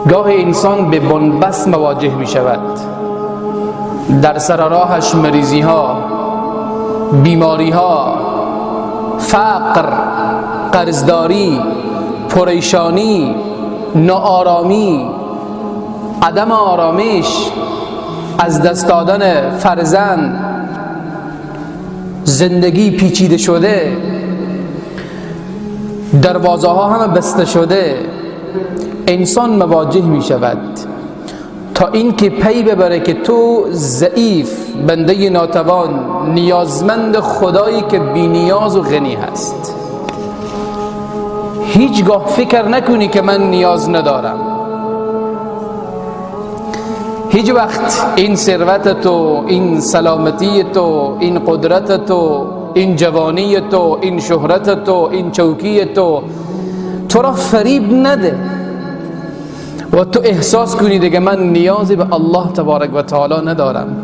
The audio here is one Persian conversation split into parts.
گاه انسان به بنبست مواجه می شود، در سر راهش مریضی ها، بیماری ها، فقر، قرضداری، پریشانی، ناآرامی، عدم آرامش، از دست دادن فرزند، زندگی پیچیده شده، دروازه ها همه بسته شده. انسان مواجه می شود تا اینکه پی ببره که تو ضعیف، بنده ناتوان، نیازمند خدایی که بی نیاز و غنی هست. هیچگاه فکر نکنی که من نیاز ندارم. هیچ وقت این ثروت تو، این سلامتی تو، این قدرت تو، این جوانی تو، این شهرت تو، این چوکی تو را فریب نده و تو احساس کنی دیگه من نیازی به الله تبارک و تعالی ندارم.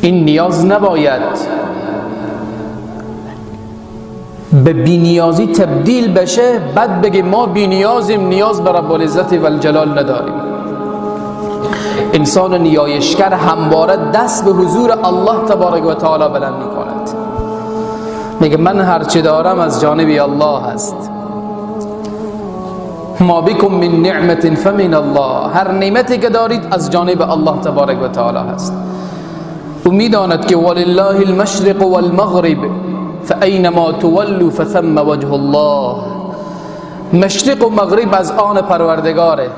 این نیاز نباید به بینیازی تبدیل بشه، بعد بگه ما بینیازیم، نیاز به رب العزت و الجلال نداریم. انسان نیایشگر همواره دست به حضور الله تبارک و تعالی بلند می کند، میگه من هرچی دارم از جانب الله هست. ما بكم من نعمت فمن الله، هر نعمتی که دارید از جانب الله تبارک و تعالی هست. و میداند که ولله المشرق والمغرب فاینما تولوا فثم وجه الله. مشرق و مغرب از آن پروردگاره،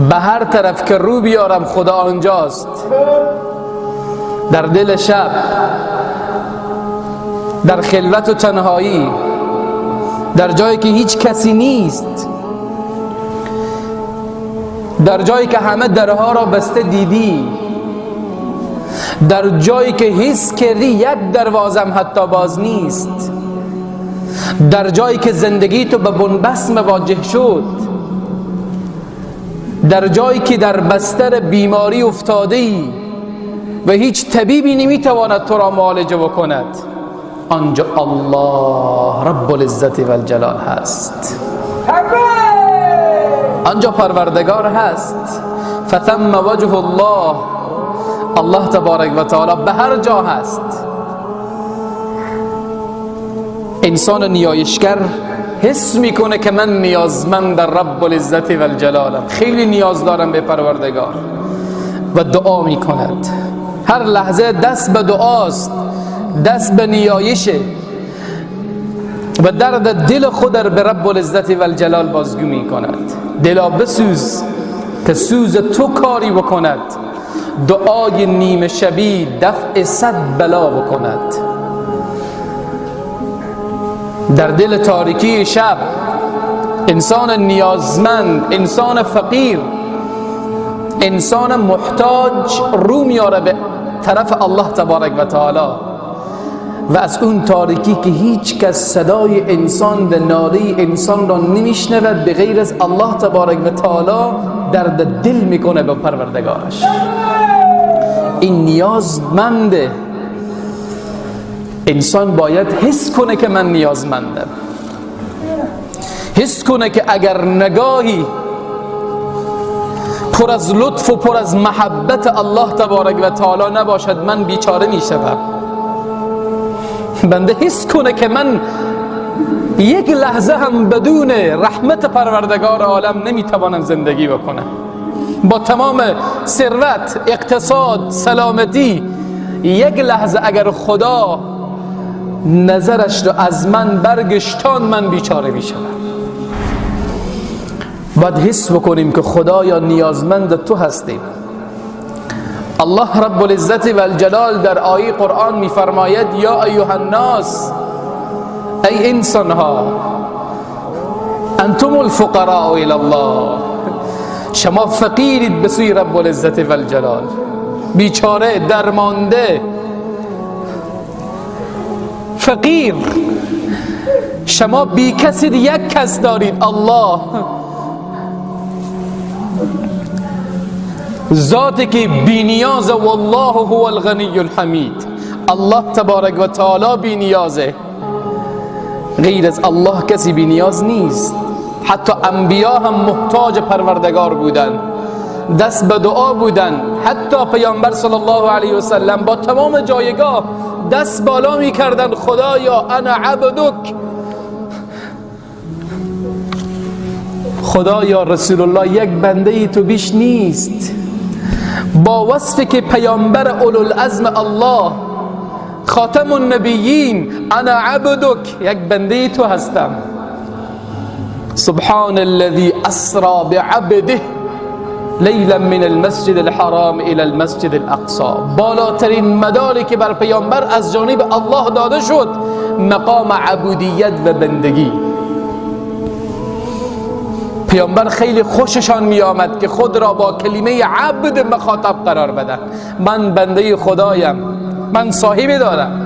به هر طرف که رو بیارم خدا آنجاست. در دل شب، در خلوت و تنهایی، در جایی که هیچ کسی نیست، در جایی که همه درها را بسته دیدی، در جایی که حس کردی یک دروازم حتی باز نیست، در جایی که زندگی تو به بنبست مواجه شد، در جایی که در بستر بیماری افتادی و هیچ طبیبی نمیتواند تو را معالجه بکند، آنجا الله رب العزت و الجلال هست، آنجا پروردگار هست. فثم وجه الله، الله تبارک و تعالی به هر جا هست. انسان نیایشگر حس میکنه که من نیازمند در رب العزت و الجلالم، خیلی نیاز دارم به پروردگار و دعا میکند. هر لحظه دست به دعاست، دست به نیایشه و درد دل خود به رب العزت و الجلال بازگو میکند. دلا بسوز که سوز تو کاری بکند، دعای نیمه شبی دفع 100 بلا بکند. در دل تاریکی شب انسان نیازمند، انسان فقیر، انسان محتاج رو میاره به طرف الله تبارک و تعالی و از اون تاریکی که هیچ کس صدای انسان و ناله انسان را نمیشنود به غیر از الله تبارک و تعالی، درد دل میکنه به پروردگارش. این نیازمنده. انسان باید حس کنه که من نیازمندم، حس کنه که اگر نگاهی پر از لطف و پر از محبت الله تبارک و تعالی نباشد من بیچاره میشم. بنده حس کنه که من یک لحظه هم بدون رحمت پروردگار عالم نمیتوانم زندگی بکنم. با تمام ثروت، اقتصاد، سلامتی، یک لحظه اگر خدا نظرش رو از من برگشتان من بیچاره میشم. باید حس بکنیم که خدایا نیازمند تو هستیم. الله رب العزت و الجلال در آیه قرآن میفرماید یا ایها الناس، ای انسان ها، انتم الفقراء الی الله، شما فقیرید به سوی رب العزت و الجلال، بیچاره، درمانده، فقیر. شما بی کسی، یک کس دارید، الله، ذاتی که بی نیاز. والله هو الغنی الحمید، الله تبارک و تعالی بی نیازه. غیر از الله کسی بی نیاز نیست. حتی انبیا هم محتاج پروردگار بودن، دست به دعا بودن. حتی پیامبر صلی الله علیه و سلم با تمام جایگاه دست بالا می کردن، خدایا انا عبدک، خدایا رسول الله یک بنده ای تو بیش نیست. با وصفی که پیامبر اولوالعزم الله خاتم النبیین، انا عبدک، یک بنده ای تو هستم. سبحان الذي اسرا بعبده لیلا من المسجد الحرام الى المسجد الاقصى. بالاترین مداری که بر پیامبر از جانب الله داده شد مقام عبودیت و بندگی. پیامبر خیلی خوششان می آمد که خود را با کلمه عبد مخاطب قرار بدن. من بنده خدایم، من صاحبی دارم.